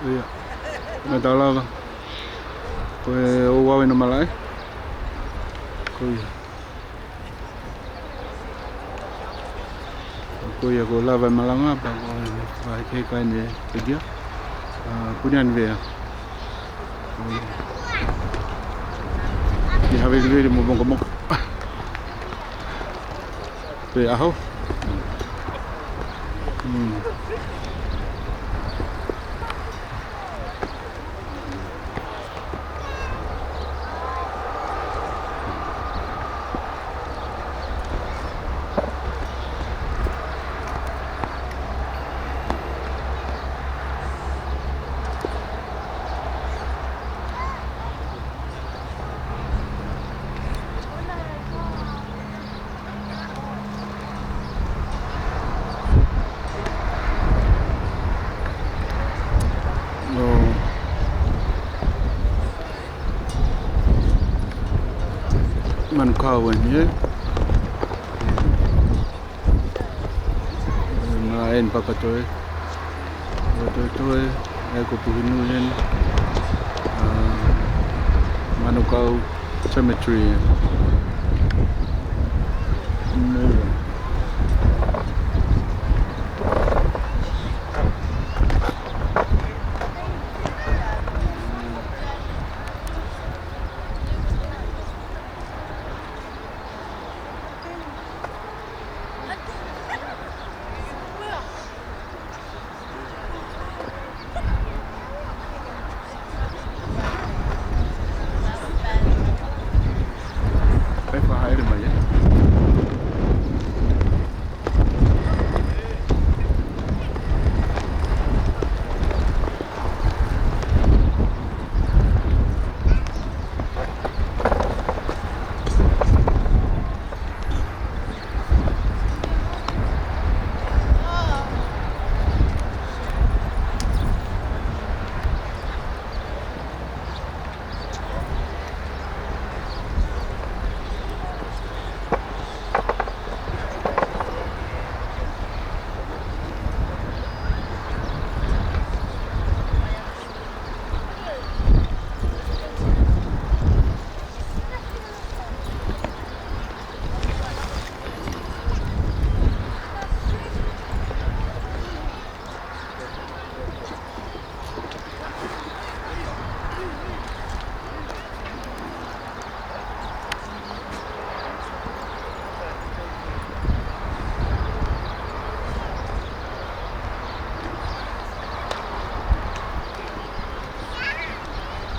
Iya. Nggak tahu lah bang. Kue uwawin nama lain. Kue. Kue ya kue lava malang apa? Kue kayak kain ya. Pergi ya. Punya ya. Di hari ini mau ngomong. Kue ahau. Man kawan ya. Main papa tu. Betul aku punya nulen. Manukau cemetery.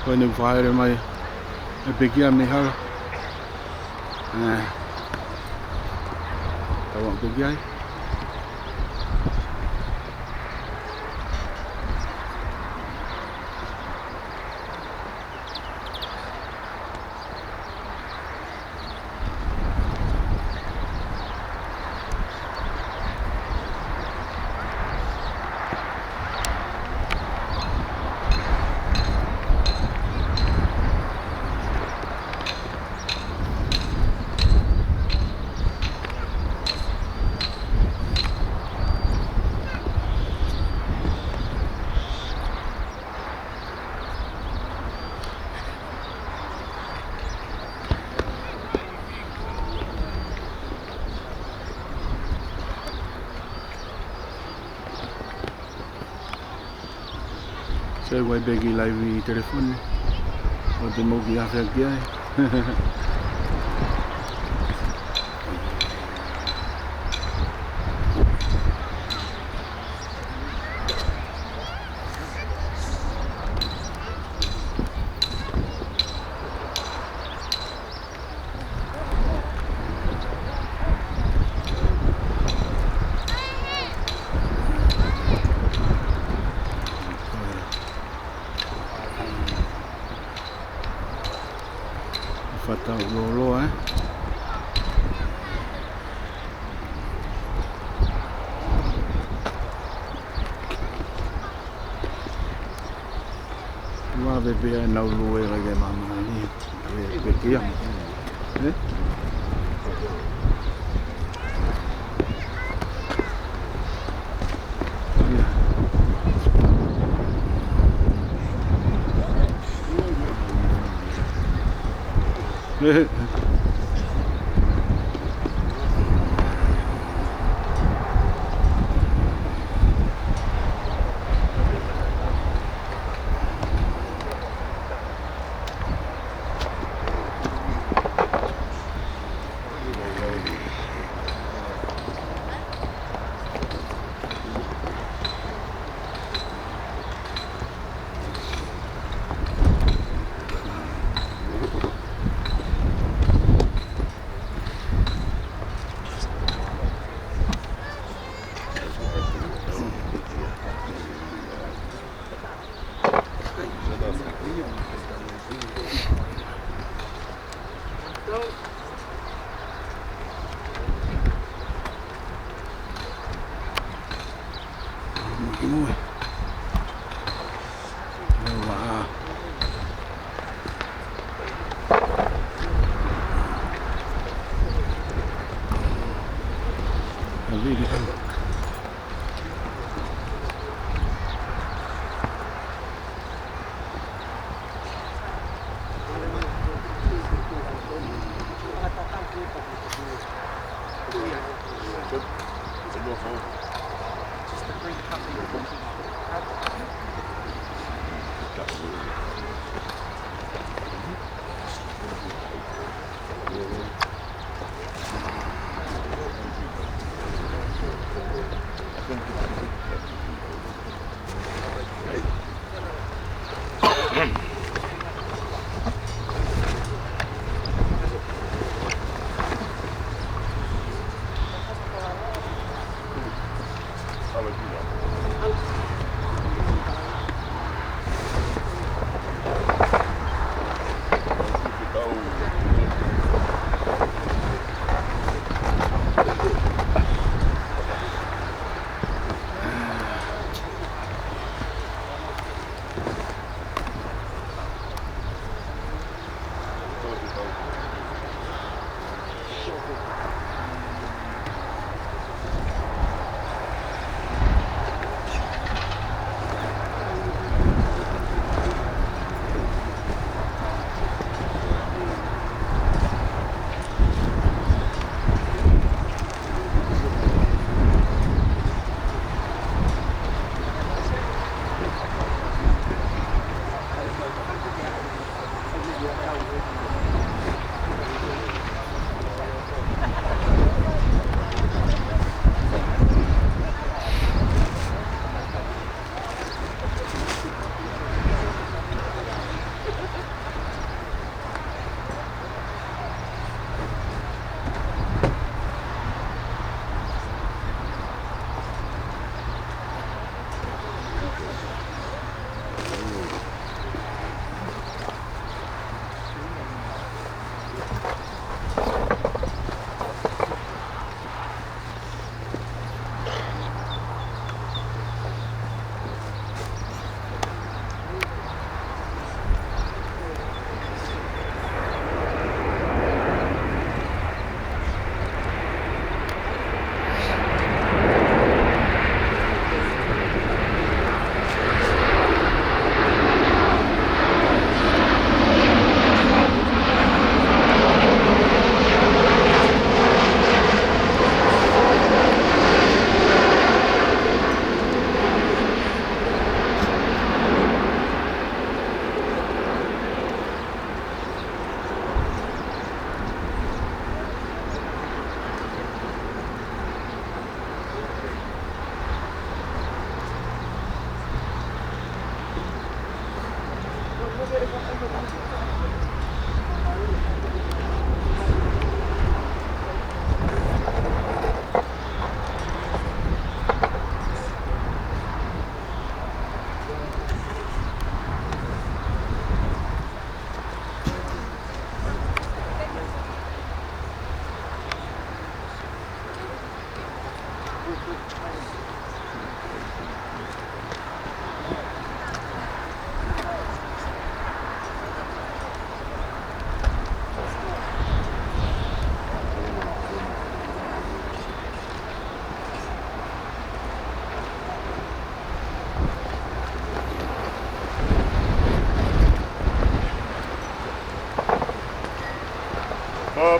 Kau ni fire mai. Pergi am ni hal. Tahu pergi ai. Saya buat bagi live telefon ni. Waktu mau pergi after dia. Fatau lolo Dua bebê nau lue lagi mama ni. Bebê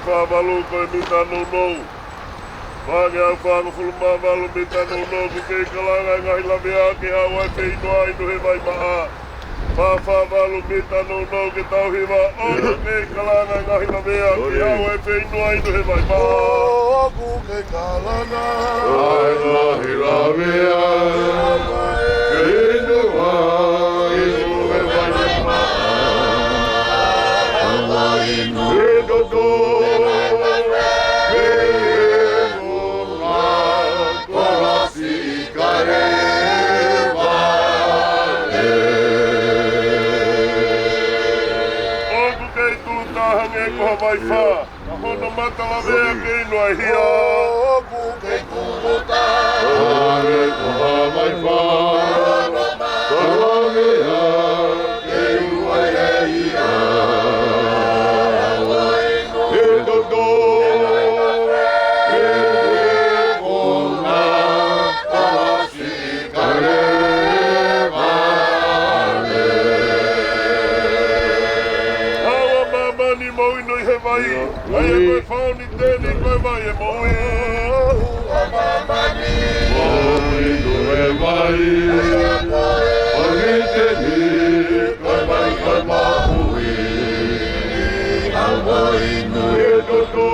whāwalu koe mita nou. Whānge au whānga whuluma walu mita nou ki kei kalanga ngahi la mea ki hawa e whinoa inu he vai maa. Whāwalu mita nou ki tauhiwa oku kei kalanga ngahi la mea ki hawa e whinoa inu he vai maa. Oku kei kalanga ngahi la mea ki inua inu he vai maa. Vai wha, a hono matala mea kei noa hia. Oku kei kumota. Hane koha vai wha, matala mea kei noa hia. E toto, e kona, kasi kare. Ai e koe whaoni tēni koe mai e moe. Moe koe mai. Moe tēni koe mai koe maui. E toto.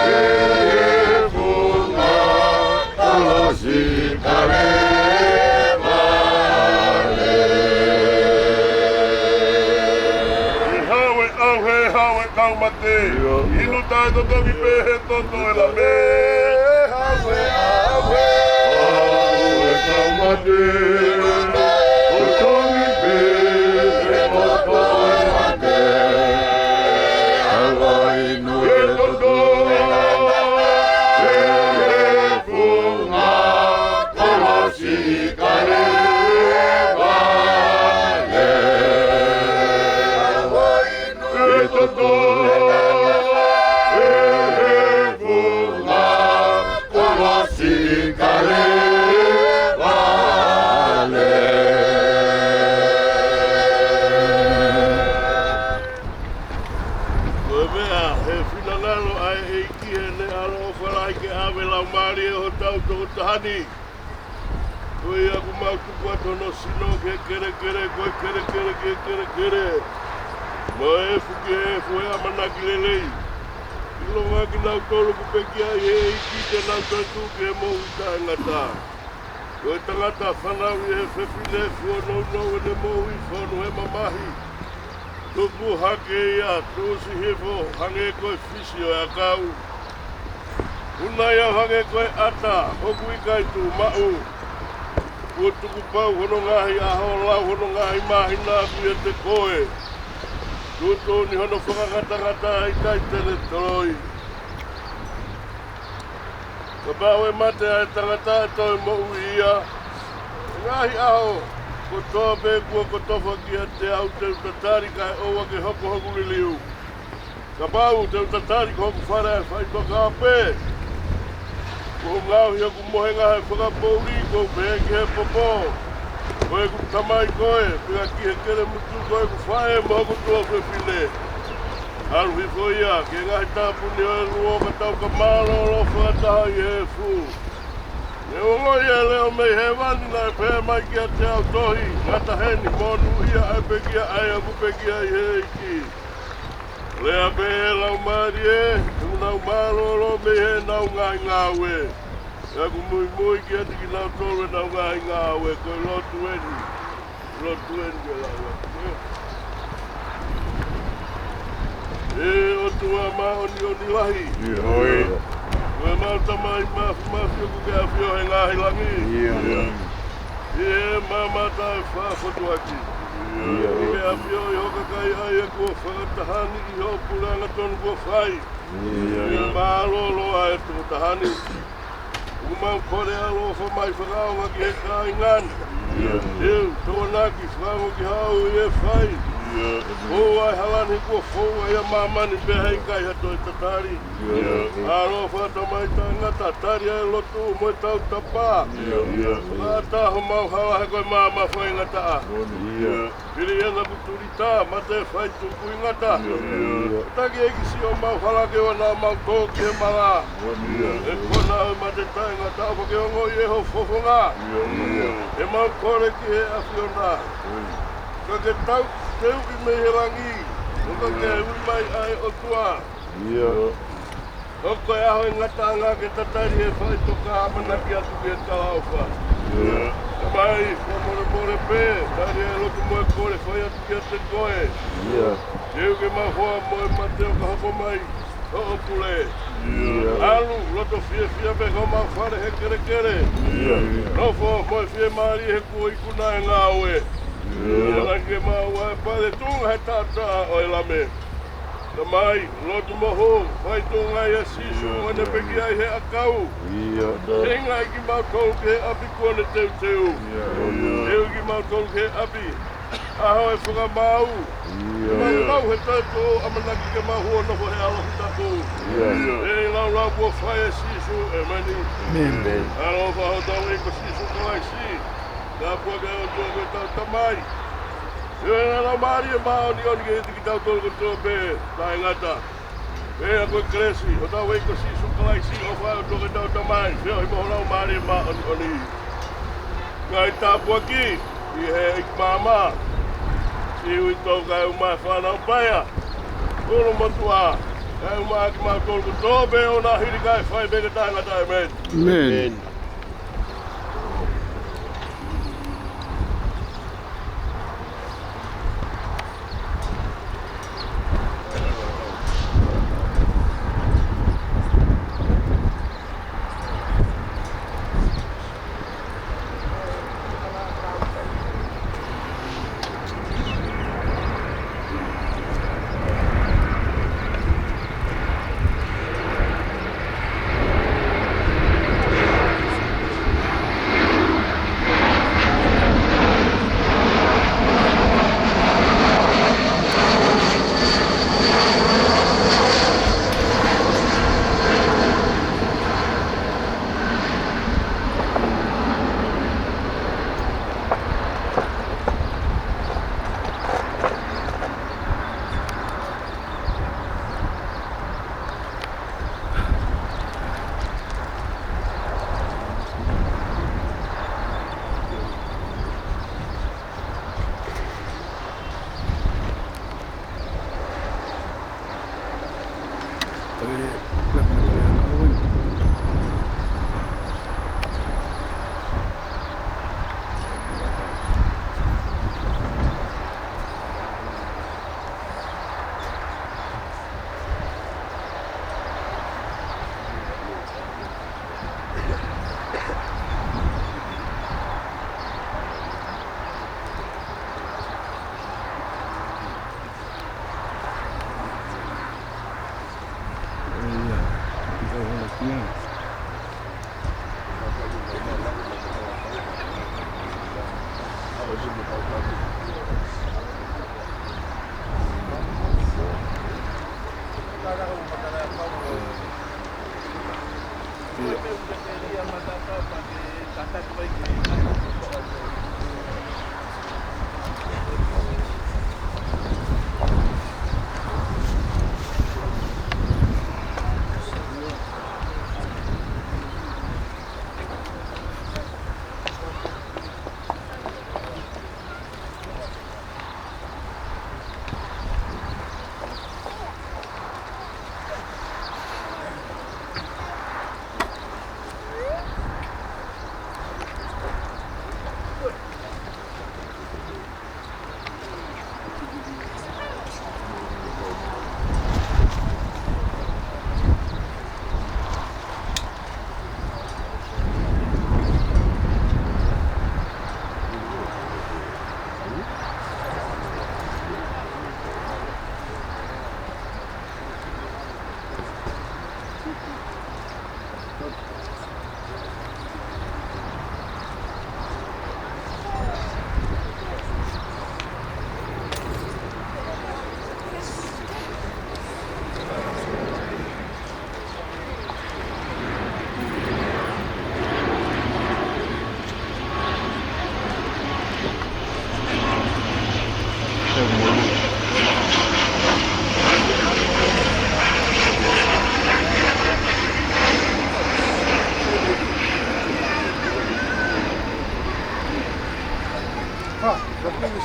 E kona. Kalasi kare. Mate, inu tai to toki pehe toto e la me. Hawe, kau mate, to toki pehe toto e mate. Hawa inu e toto, e funga, kalasi kare. Tahani, koe aku mautu kua tono sino ke kere ma e fuki e fue amanaki lelei ilo ngaki nau tolu ku pekia e iki te nau tatu ke mo uta ngata koe tangata whanau e whewhine fua nou e ne mo i whonu e mamahi tupu hake ia tūsi hefo hange koe fisio e akau Unai au hange koe ata, hoku i kai tū mau. Ua tuku pau hono ngahi aho lau hono ngahi mahi nāku e te koe. Tuto ni hono whakangata i tai tene toroi. Ka pau e mate ai tangata e toi mo ia. Ngahi aho, ko toa pe kua ko tofa ki te au te utatari kai oua ke hoku liliu. Ka pau te utatari ko hoku whare ai whai toka ape. Ko ngau ia ku mohenga he whakapouri ko pehengi he popo. Koe ku tamai koe, pika ki he kere mutu koe ku whae mohoku tua whewhine. Aru hifo ia, ke ngahi tāpuni o e ruo ka tau ka mālolo whakataha i he fu. Ne ongo ia leo mei he wani na e pēr mai ki a te au tohi. Ngata heni monu ia e pekia ai a ku pekia i he iki. Lea pe e lau maari e, nau mālolo me he nau ngai ngāwe. Ia ku mui ki ati ki nau tōre nau ngai ngāwe, koe lotu eni ke lau. E o tua maoni lahi. Koe mauta mai mafi o ku ke awhio he ngāhi langi. E mamata e whāwhatu aki. Ike awhio i hoka kai ai e kua whakatahani i ho puranga tonu kua whai. Mālolo ai e tō tahani. Umau kore alofa mai whakaonga ki he kāi ngani. Tōnaki whango ki hau i e whai. O ai halani kua fou ai a mamani pe hei kai hato i tatari. Aro whata mai ta ngata tari ai lotu mo tau tapa. A taho mau hawa he koe mama whai ngata a. Piri ena kuturita ma te whai tuku i ngata. Taki eki si o mau halake o nā mau tōki he mara. E kona au ma te tai ngata o ke ongo i e ho fofonga. E mau kore ki he awhiona. Ka ke tau teu i me he rangi. Nuka ke ui mai ai o tua. Hoko e aho i ngata ngā ke tatari e whai toka amanaki atu ki e kalauwha. E mai, ka more pē, tari e loku moe kore whai atu ki a te koe. Teu ke mau hoa moe mateo ka hoko mai, o o kule. Alu, loto fia pe ko mau whare he kere. Nofo, moe fia maari he kua ikuna e ngā oe. Ke mau ai pale tunga he tata o e lame. Ka mai, lotu moho, whai tunga i a sisu, wane peki ai he akau. Tenga i ki mau tolu ke he api kone teu. Teu ki mau tolu ke he api. Aho e whaka mau. Mau he tato amanaki ke mau hua nofo he alohi tato. E lau kua whai e sisu e mani. Alo whaho tau e ko sisu kalai si. Nā pua ke o tua koe tau tamai. Io e nā maari e mao ni oni ke tiki tau tolu koe tua pē, tā e ngata. Pē a koe kresi, o tau e ko sisu kalai si o whai o tua koe tau tamai. Whio i moho nau maari e mao ni oni. Kai tā pua ki, i he ik māma. Si ui tau kai umai whanau paia. Kolo matua. Kai umai ki mao tolu koe tua pē o nā hiri kai whai peke tā e ngata e men. Amen.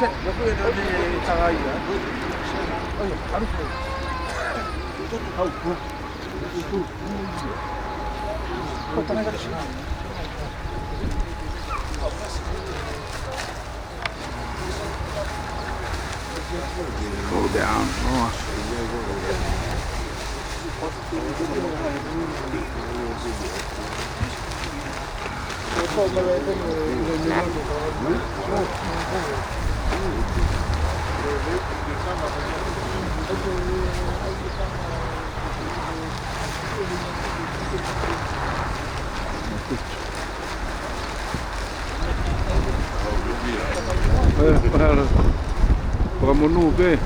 Go down more. Para monube.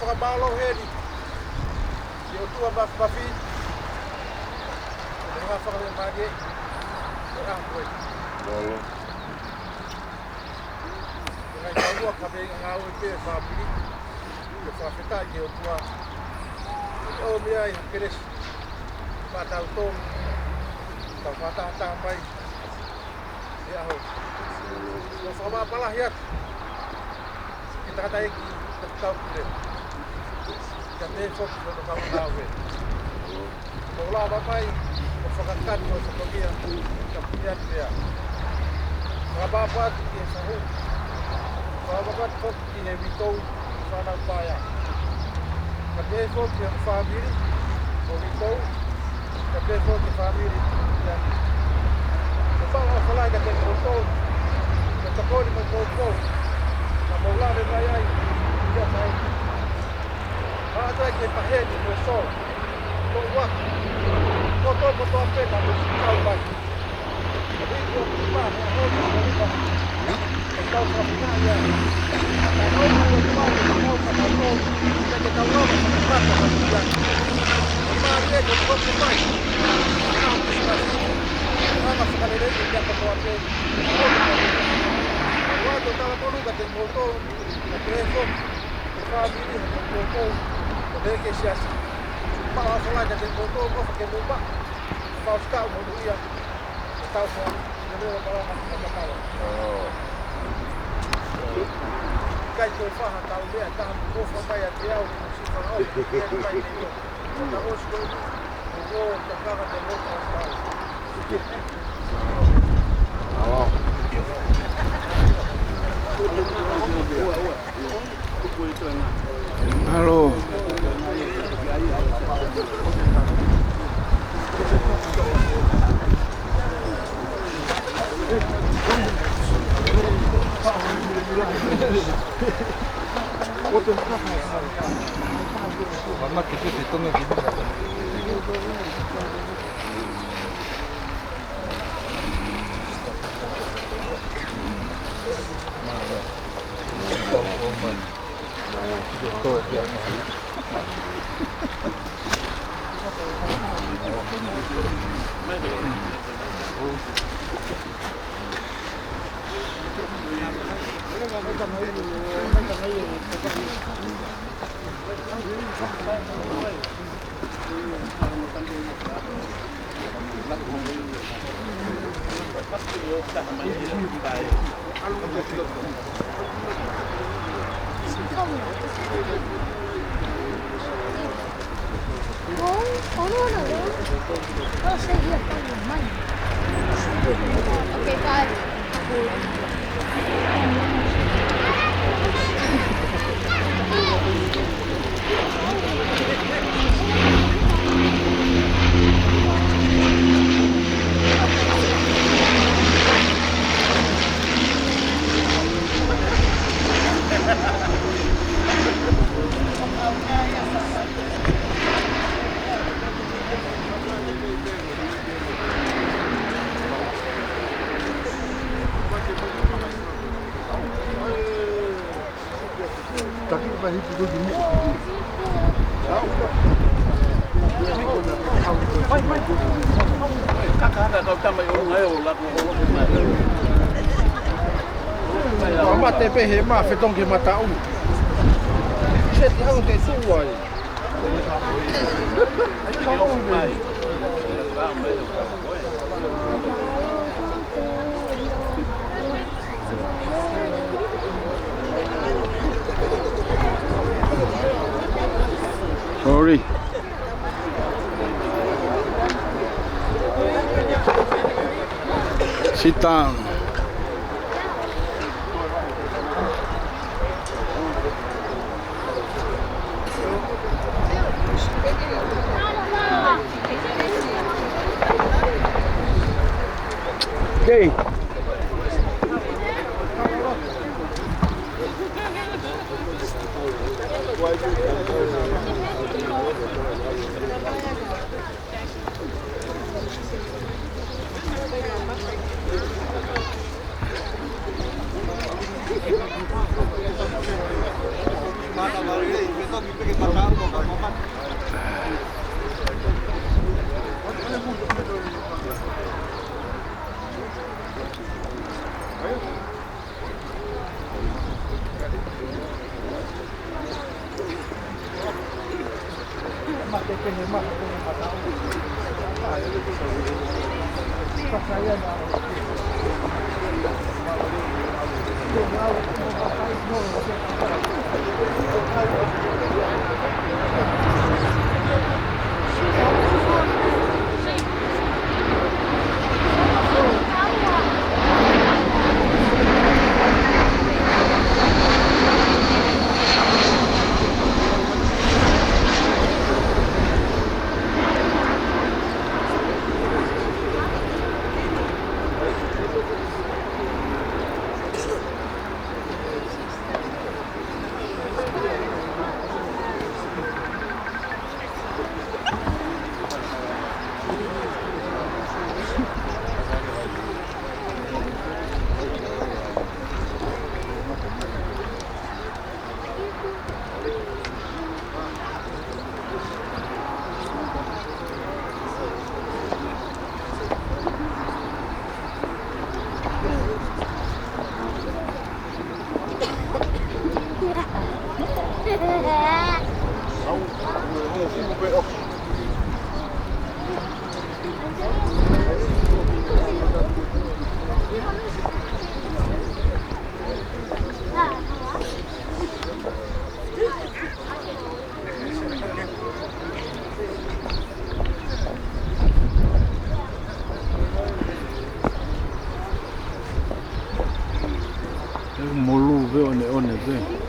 Whakabalo heri, i o tua mawhawhi, e ngā whakawhi mārie, e ākoe. Malo. E ngai kaurua ka me ngā ue pē whāpiri, e whawhetai ki o tua. E o mea i hakeresi, mātau tōmu, tau whātātā mai, e aho. O whakamāpalahi atu, ki tata eki, te tau kure. Ka te whoki no te whakamāwe. Ko la mapai, o whakakati o whakamia, ka puni atu mea. Whakapāpātu ki e sahu. Whakapāpātu whoki ki he witou, whanau pāia. Ka te whoki o whamiri, o witou, ka te whoki whamiri, ki atu. Ko whanga o whalai ka te koutou, ka takoni mai koutou, ka maulare mai ai, ki a mai. Hātai ke paheni mo so, ko waki, ko tōko tō pēta mo si tau mai. Ko hiki o kipā, me hōki o ripa, e tau whapina ia. Ka hōki o kipā, me hōka tau tōki, me ke tau roma sa kipata ma ki ia. Ko māri e ko tōko mai, e nā kiskasi, e hanga whakarerei ki aka tō ate, e hōki o ripa. Ko wāto tawa tonu ka te mōtō, ka te e whoki, e whāmiri, ka te mōtō, Dei ke siasi. Paa whalai ka te koto kofa ke mupa. Pao stau mo duia. E tau ko te rewa parama ki kakatawa. Kai koe whaha tau mea taha mu kofa mai a te au ki si whanau. Ke te mai te io. Ta osi koe ni. O ko te kaka te mota o stau. Hello. Oh, no. I'll stay here for your money. Okay, bye. Mama te pehe ma fetonge matau. Se ti hau te suai. Sorry. Sit down. Okay. Molu ve one ve.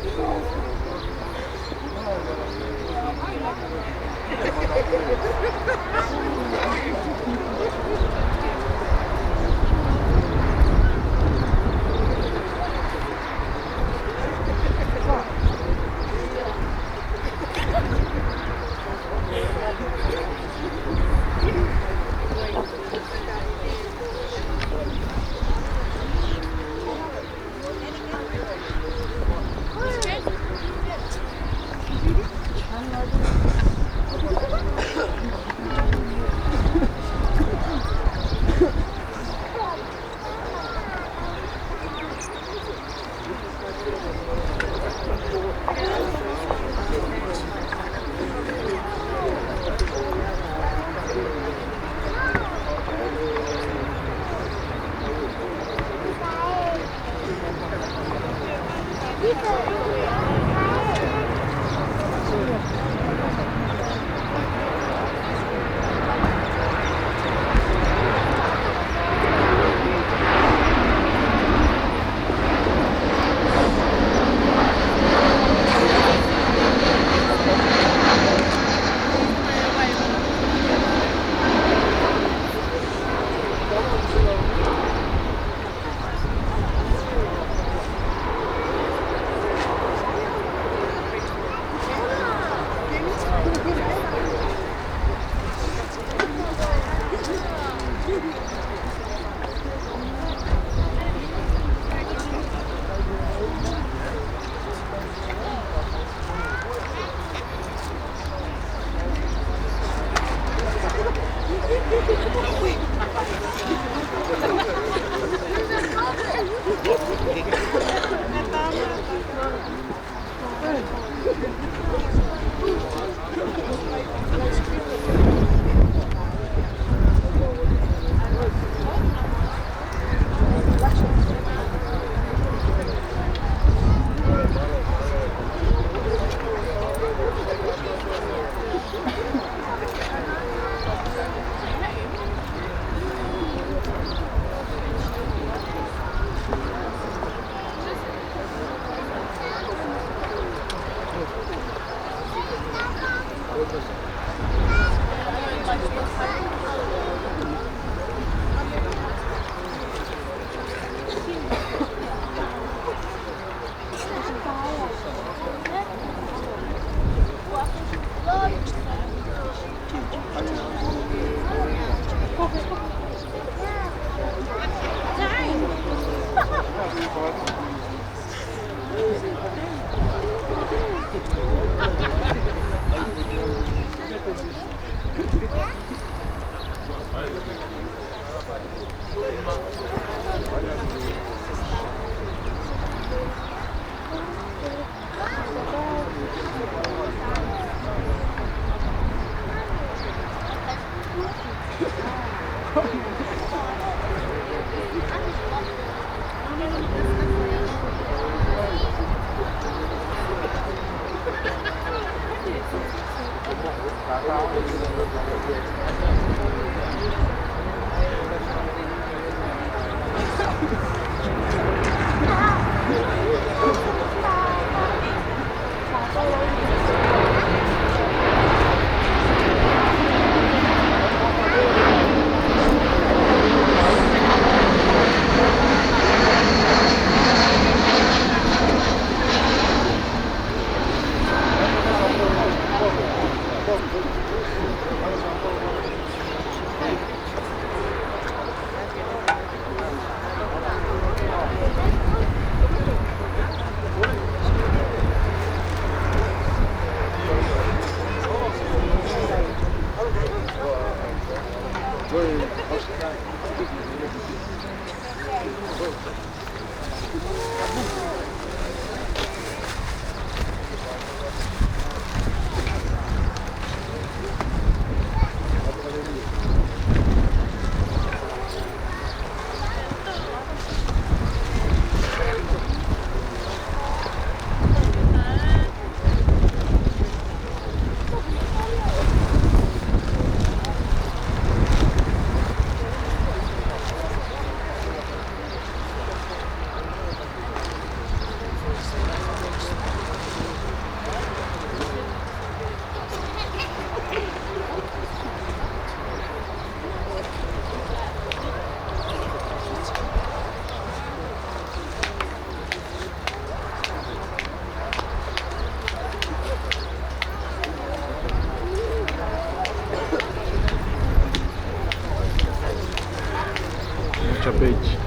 Beach.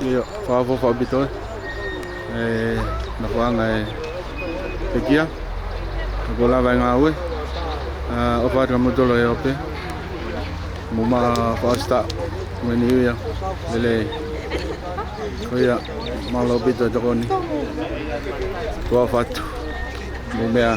Io favo abito na wanga pekia ko la va ngawe o fa tra motolo e ope mo ma fasta meni ya lele Kaya malo bito ko ni. Kuha fato. Bumaya.